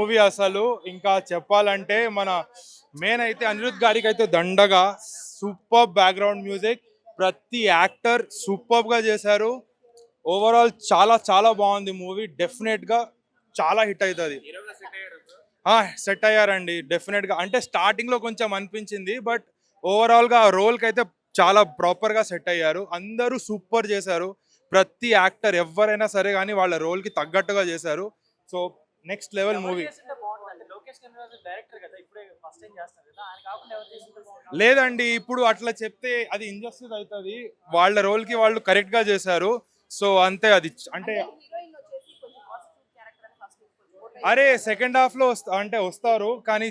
Movie అసలు ఇంకా చెప్పాలంటే మన మెయిన్ అయితే అనిరుద్ గారికి అయితే దండగా సూపర్ బ్యాక్గ్రౌండ్ మ్యూజిక్, ప్రతి యాక్టర్ సూపర్ గా చేశారు. ఓవరాల్ చాలా చాలా బాగుంది మూవీ. డెఫినెట్ గా చాలా హిట్ అవుతుంది. సెట్ అయ్యారండి డెఫినెట్ గా. అంటే స్టార్టింగ్ లో కొంచెం అనిపించింది, బట్ ఓవరాల్ గా రోల్ కి అయితే చాలా ప్రాపర్ గా సెట్ అయ్యారు. అందరూ సూపర్ చేశారు. ప్రతి యాక్టర్ ఎవరైనా సరే కానీ వాళ్ళ రోల్ కి తగ్గట్టుగా చేశారు. So next level movie. లేదండి, ఇప్పుడు అట్లా చెప్తే అది ఇంజస్టిస్ అవుతుంది. వాళ్ళ రోల్ కి వాళ్ళు కరెక్ట్ గా చేశారు. సో అంతే. అది అంటే అరే సెకండ్ హాఫ్ లో అంటే వస్తారు కానీ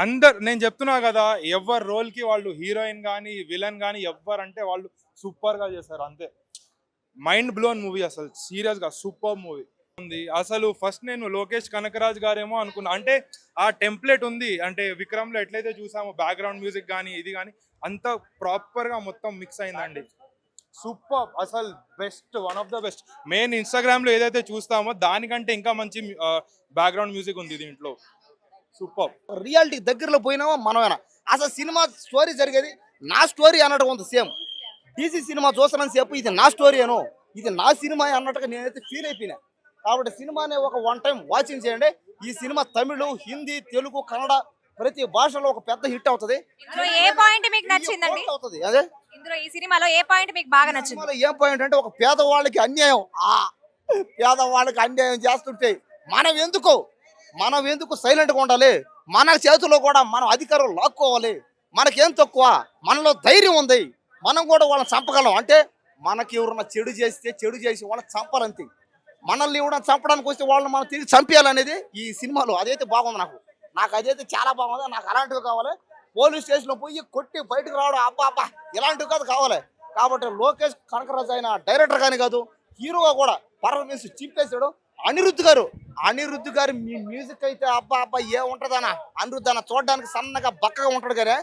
అందరు, నేను చెప్తున్నా కదా, ఎవరి రోల్ కి వాళ్ళు, హీరోయిన్ కానీ విలన్ కానీ ఎవ్వరంటే వాళ్ళు సూపర్ గా చేశారు. అంతే. మైండ్ బ్లోన్ మూవీ, అసలు సీరియస్ గా సూపర్ మూవీ ఉంది. అసలు ఫస్ట్ నేను లోకేష్ కనకరాజ్ గారేమో అనుకున్నా. అంటే ఆ టెంప్లెట్ ఉంది, అంటే విక్రమ్ లో ఎట్లయితే చూసామో బ్యాక్గ్రౌండ్ మ్యూజిక్ కానీ ఇది కానీ అంత ప్రాపర్ గా మొత్తం మిక్స్ అయిందండి. సూపర్, అసలు best, one of the best. Main Instagram లో ఏదైతే చూస్తామో దానికంటే ఇంకా మంచి బ్యాక్గ్రౌండ్ మ్యూజిక్ ఉంది దీంట్లో. సూపర్. రియాలిటీ దగ్గరలో పోయినామా మనమేనా? అసలు సినిమా స్టోరీ జరిగేది నా స్టోరీ అన్నట్టు ఉంది. సేమ్ డీసీ సినిమా చూస్తున్నంత సేపు ఇది నా స్టోరీ అను, ఇది నా సినిమా అన్నట్టుగా నేనైతే ఫీల్ అయిపోయినా. కాబట్టి సినిమాని ఒక వన్ టైం వాచింగ్ చేయండి. ఈ సినిమా తమిళ్, హిందీ, తెలుగు, కన్నడ ప్రతి భాషలో ఒక పెద్ద హిట్ అవుతుంది. ఏ పాయింట్ మీకు నచ్చిందండి? అవుతుంది అదే. ఇందులో ఈ సినిమాలో ఏ పాయింట్ మీకు బాగా నచ్చింది? సినిమాలో ఏం పాయింట్ అంటే ఒక పేదవాళ్ళకి అన్యాయం, పేదవాళ్ళకి అన్యాయం చేస్తుంటే మనం ఎందుకు సైలెంట్గా ఉండాలి? మన చేతిలో కూడా మనం అధికారం లాక్కోవాలి. మనకేం తక్కువ? మనలో ధైర్యం ఉంది, మనం కూడా వాళ్ళని చంపగలం. అంటే మనకి ఎవరన్నా చెడు చేసి వాళ్ళని చంపాలంతే. మనల్ని కూడా చంపడానికి వస్తే వాళ్ళని మనం తిరిగి చంపేయాలనేది ఈ సినిమాలో. అదైతే బాగుంది. నాకు అదైతే చాలా బాగుంది. నాకు అలాంటివి కావాలి. పోలీస్ స్టేషన్లో పోయి కొట్టి బయటకు రావడం, అబ్బా ఇలాంటివి కావాలి. కాబట్టి లోకేష్ కనకరాజు అయిన డైరెక్టర్ కానీ కాదు, హీరోగా కూడా పర్ఫార్మెన్స్ చింపేశాడు. అనిరుద్ధ్ గారి మ్యూజిక్ అయితే అబ్బా ఏముంటదనా. అనిరుద్ధ్ అన్న చూడడానికి సన్నగా బక్కగా ఉంటాడు కానీ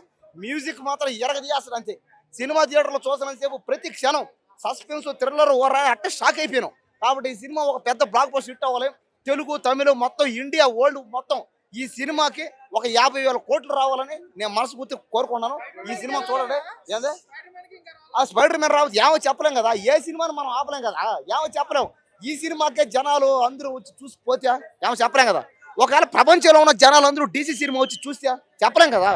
మ్యూజిక్ మాత్రం ఎరగదీయాల్సింది అంతే. సినిమా థియేటర్లో చూసినంతసేపు ప్రతి క్షణం సస్పెన్స్, థ్రిల్లర్ అంటే షాక్ అయిపోయాను. కాబట్టి ఈ సినిమా ఒక పెద్ద బ్లాక్ బస్టర్ హిట్ అవ్వాలి. తెలుగు, తమిళ మొత్తం ఇండియా వరల్డ్ మొత్తం ఈ సినిమాకి ఒక 50,000 కోట్లు రావాలని నేను మనస్ఫూర్తి కోరుకున్నాను. ఈ సినిమా చూడండి. ఏందే ఆ స్పైడర్ మ్యాన్ రావచ్చు ఏమో చెప్పలేం కదా. ఏ సినిమాని మనం ఆపలేం కదా, ఏమో చెప్పలేం. ఈ సినిమాకే జనాలు అందరూ వచ్చి చూసిపోతే ఏమో చెప్పలేం కదా. ఒకవేళ ప్రపంచంలో ఉన్న జనాలు అందరూ డీసీ సినిమా వచ్చి చూస్తే చెప్పలేం కదా.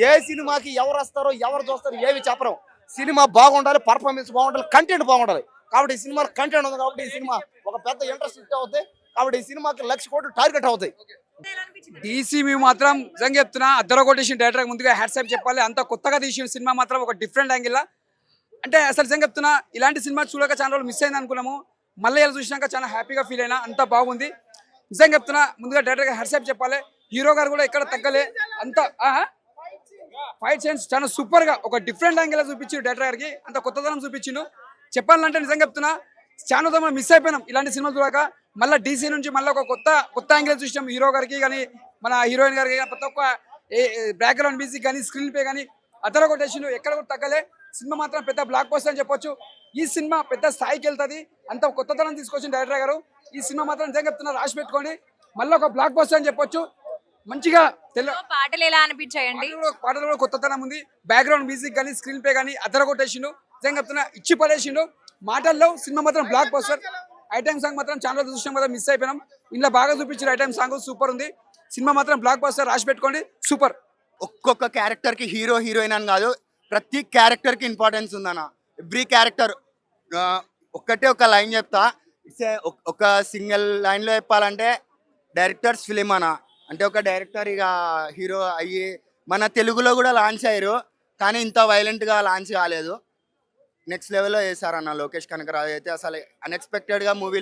ఏ సినిమాకి ఎవరు వస్తారో ఎవరు చూస్తారో ఏవి చెప్పలేం. సినిమా బాగుండాలి, పర్ఫార్మెన్స్ బాగుండాలి, కంటెంట్ బాగుండాలి. కాబట్టి ఈ సినిమా కంటెంట్ ఉంది కాబట్టి ఈ సినిమా ఒక పెద్ద ఇంట్రెస్ట్ హిట్ అవుతాయి. కాబట్టి ఈ సినిమాకి 1,00,000 కోట్లు టార్గెట్ అవుతాయి. డీసీ మేము మాత్రం నిజంగా చెప్తున్నా, అద్దర కొట్టేసిన డైరెక్టర్ ముందుగా హ్యాట్సాప్ చెప్పాలి. అంత కొత్తగా తీసిన సినిమా మాత్రం ఒక డిఫరెంట్ యాంగిల్. అంటే అసలు నిజంగా చెప్తున్నా, ఇలాంటి సినిమా చూడక చాలా రోజులు మిస్ అయింది అనుకున్నాము. మళ్ళీ ఇలా చూసినాక చాలా హ్యాపీగా ఫీల్ అయినా. అంత బాగుంది నిజంగా చెప్తున్నా. ముందుగా డైరెక్టర్ హ్యాట్సాప్ చెప్పాలి. హీరో గారు కూడా ఎక్కడ తగ్గలే. అంత ఫైట్ సీన్స్ చాలా సూపర్ గా ఒక డిఫరెంట్ యాంగిల్ చూపించిండు డైరెక్టర్ గారికి. అంత కొత్తదనం చూపించిండు. చెప్పాలంటే నిజంగా చెప్తున్నా, చాలా మనం మిస్ అయిపోయినాం ఇలాంటి సినిమాలు చూడక. మళ్ళీ డీసీ నుంచి మళ్ళీ ఒక కొత్త యాంగిల్ చూసినాం. హీరో గారికి కానీ మన హీరోయిన్ గారికి కానీ ప్రతి ఒక్క బ్యాక్గ్రౌండ్ మ్యూజిక్ కానీ స్క్రీన్ ప్లే కానీ అదర కొట్టేసిండు. ఎక్కడ కూడా తగ్గలే. సినిమా మాత్రం పెద్ద బ్లాక్ బస్టర్ అని చెప్పొచ్చు. ఈ సినిమా పెద్ద స్థాయికి వెళ్తుంది. అంత కొత్తతనం తీసుకొచ్చిన డైరెక్టర్ గారు. ఈ సినిమా మాత్రం నిజంగా చెప్తున్నా, రాసి పెట్టుకోండి, మళ్ళీ ఒక బ్లాక్ బస్టర్ అని చెప్పొచ్చు. మంచిగా పాటలు ఎలా అనిపించాయండి? పాటలు కూడా కొత్తతనం ఉంది. బ్యాక్గ్రౌండ్ మ్యూజిక్ కానీ స్క్రీన్ ప్లే కానీ అదర కొట్టేసిండు. నిజంగా చెప్తున్నా, ఇచ్చి పడేసిండు. మాటల్లో సినిమా మాత్రం బ్లాక్ బస్టర్. ఐటమ్ సాంగ్ మాత్రం చాలా చూసినాం కదా, మిస్ అయిపోయినాం. ఇంట్లో బాగా చూపించారు. ఐటమ్ సాంగ్ సూపర్ ఉంది. సినిమా మాత్రం బ్లాక్ బస్టర్, రాసి పెట్టుకోండి, సూపర్. ఒక్కొక్క క్యారెక్టర్ కి హీరో హీరోయిన్ అని కాదు, ప్రతి క్యారెక్టర్ కి ఇంపార్టెన్స్ ఉందన్న. ఎవ్రీ క్యారెక్టర్ ఒక్కటే ఒక లైన్ చెప్తా. ఒక సింగిల్ లైన్లో చెప్పాలంటే డైరెక్టర్స్ ఫిలిం అన్న. అంటే ఒక డైరెక్టర్ ఇక హీరో అయ్యి మన తెలుగులో కూడా లాంచ్ అయ్యారు, కానీ ఇంత వైలెంట్గా లాంచ్ కాలేదు. నెక్స్ట్ లెవెల్లో చేశారన్న లోకేష్ కనకరాజు అయితే. అసలు అన్ఎక్స్పెక్టెడ్గా మూవీ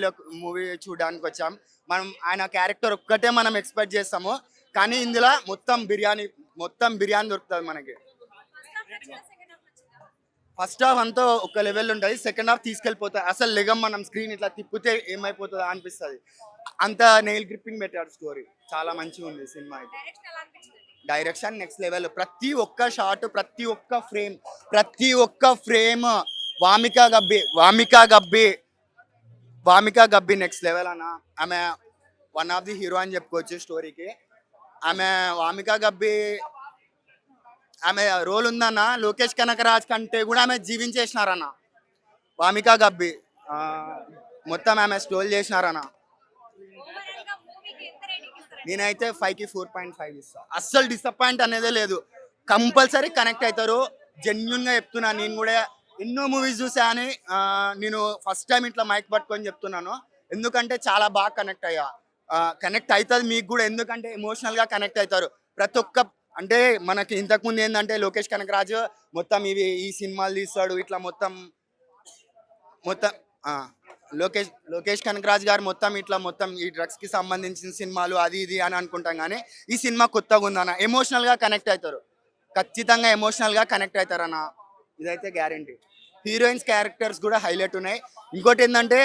చూడడానికి వచ్చాం. మనం ఆయన క్యారెక్టర్ ఒక్కటే మనం ఎక్స్పెక్ట్ చేస్తాము, కానీ ఇందులో మొత్తం బిర్యానీ దొరుకుతుంది మనకి. ఫస్ట్ హాఫ్ అంతా ఒక లెవెల్ ఉంటుంది, సెకండ్ హాఫ్ తీసుకెళ్ళిపోతుంది. అసలు లెగం మనం స్క్రీన్ ఇట్లా తిప్పితే ఏమైపోతుందో అనిపిస్తుంది. అంత నెయిల్ గ్రిప్పింగ్ పెట్టాడు. స్టోరీ చాలా మంచిగా ఉంది సినిమా అయితే. Direction next level. ప్రతి ఒక్క షాట్, ప్రతి ఒక్క frame Vamika Gabbi next level అన్న. ఆమె వన్ ఆఫ్ ది హీరో అని చెప్పుకోవచ్చు స్టోరీకి. ఆమె వామికా గబ్బి ఆమె రోల్ ఉందన్న లోకేష్ కనకరాజ్ కంటే కూడా ఆమె జీవించేసినారన్న. వామికా గబ్బి మొత్తం ఆమె స్టోల్ చేసినారన్న. నేనైతే 5కి 4.5 ఇస్తా. అస్సలు డిసప్పాయింట్ అనేదే లేదు. కంపల్సరీ కనెక్ట్ అవుతారు. జెన్యున్గా చెప్తున్నా. నేను కూడా ఎన్నో మూవీస్ చూసా అని నేను ఫస్ట్ టైం ఇట్లా మైక్ పట్టుకొని చెప్తున్నాను. ఎందుకంటే చాలా బాగా కనెక్ట్ అయ్యా. కనెక్ట్ అవుతుంది మీకు కూడా, ఎందుకంటే ఎమోషనల్గా కనెక్ట్ అవుతారు. ప్రతి ఒక్క అంటే మనకి ఇంతకుముందు ఏంటంటే లోకేష్ కనకరాజు మొత్తం ఈ సినిమాలు తీస్తాడు ఇట్లా మొత్తం లోకేష్ కనకరాజ్ గారు మొత్తం ఈ డ్రగ్స్ కి సంబంధించిన సినిమాలు అది ఇది అని అనుకుంటాం. కానీ ఈ సినిమా కొత్తగా ఉందన్న. ఎమోషనల్ గా కనెక్ట్ అవుతారు. ఖచ్చితంగా ఎమోషనల్ గా కనెక్ట్ అవుతారన్న. ఇదైతే గ్యారంటీ. హీరోయిన్స్ క్యారెక్టర్స్ కూడా హైలైట్ ఉన్నాయి. ఇంకోటి ఏంటంటే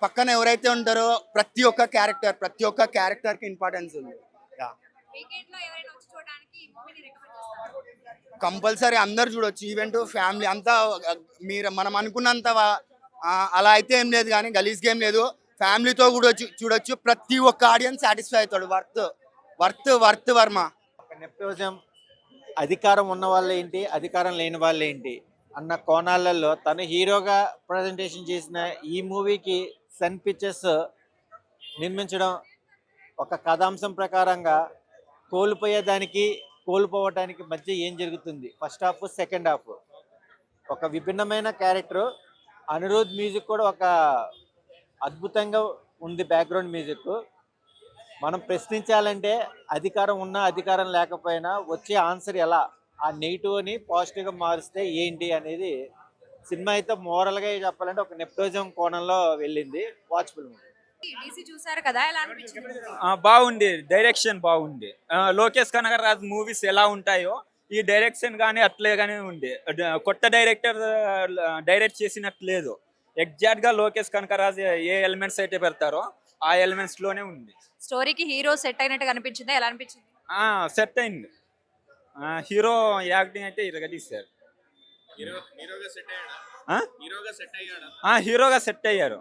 పక్కన ఎవరైతే ఉంటారో ప్రతి ఒక్క క్యారెక్టర్ కి ఇంపార్టెన్స్ ఉంది. కంపల్సరీ అందరు చూడొచ్చు. ఈవెంట్ ఫ్యామిలీ అంతా మనం అనుకున్నంత అలా అయితే ఏం లేదు, కానీ గలీజ్ గేమ్ లేదు. ఫ్యామిలీతో కూడా చూడొచ్చు. ప్రతి ఒక్క ఆడియన్స్ సాటిస్ఫై అవుతాడు. వర్త్ వర్మ. నెపోటిజం, అధికారం ఉన్న వాళ్ళు ఏంటి, అధికారం లేని వాళ్ళు ఏంటి అన్న కోణాలలో తను హీరోగా ప్రజెంటేషన్ చేసిన ఈ మూవీకి సన్ పిక్చర్స్ నిర్మించడం ఒక కథాంశం ప్రకారంగా కోల్పోయేదానికి కోల్పోవటానికి మధ్య ఏం జరుగుతుంది, ఫస్ట్ హాఫ్ సెకండ్ హాఫ్, ఒక విభిన్నమైన క్యారెక్టర్. అనిరుద్ మ్యూజిక్ కూడా ఒక అద్భుతంగా ఉంది. బ్యాక్గ్రౌండ్ మ్యూజిక్ మనం ప్రశ్నించాలంటే అధికారం ఉన్నా అధికారం లేకపోయినా వచ్చే ఆన్సర్ ఎలా, ఆ నెగిటివ్ని పాజిటివ్గా మారిస్తే ఏంటి అనేది సినిమా అయితే మోరల్గా చెప్పాలంటే ఒక నెపోటిజం కోణంలో వెళ్ళింది. Watchful movie. డీసీ చూసారు కదా, ఎలా అనిపించింది? బాగుంది. డైరెక్షన్ బాగుంది. లోకేష్ కనగరాజ్ మూవీస్ ఎలా ఉంటాయో ఈ డైరెక్షన్ కానీ అట్లే కానీ ఉంది. కొత్త డైరెక్టర్ డైరెక్ట్ చేసినట్టు లేదు. ఎగ్జాక్ట్ గా లోకేష్ కనకరాజ్ ఏ ఎలిమెంట్స్ అయితే పెడతారో ఆ ఎలిమెంట్స్ లోనే ఉంది. స్టోరీకి హీరో సెట్ అయినట్టు అనిపించిందా, ఎలా అనిపించింది? సెట్ అయింది. హీరో యాక్టింగ్ అయితే ఇరగా తీశారు. హీరోగా సెట్ అయ్యారు.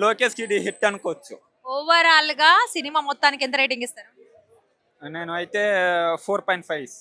లోకేష్ కి ఇది హిట్ అనుకోవచ్చు. ఓవరాల్ గా సినిమా మొత్తానికి ఎంత రేటింగ్ ఇస్తారు? నేను అయితే 4.5.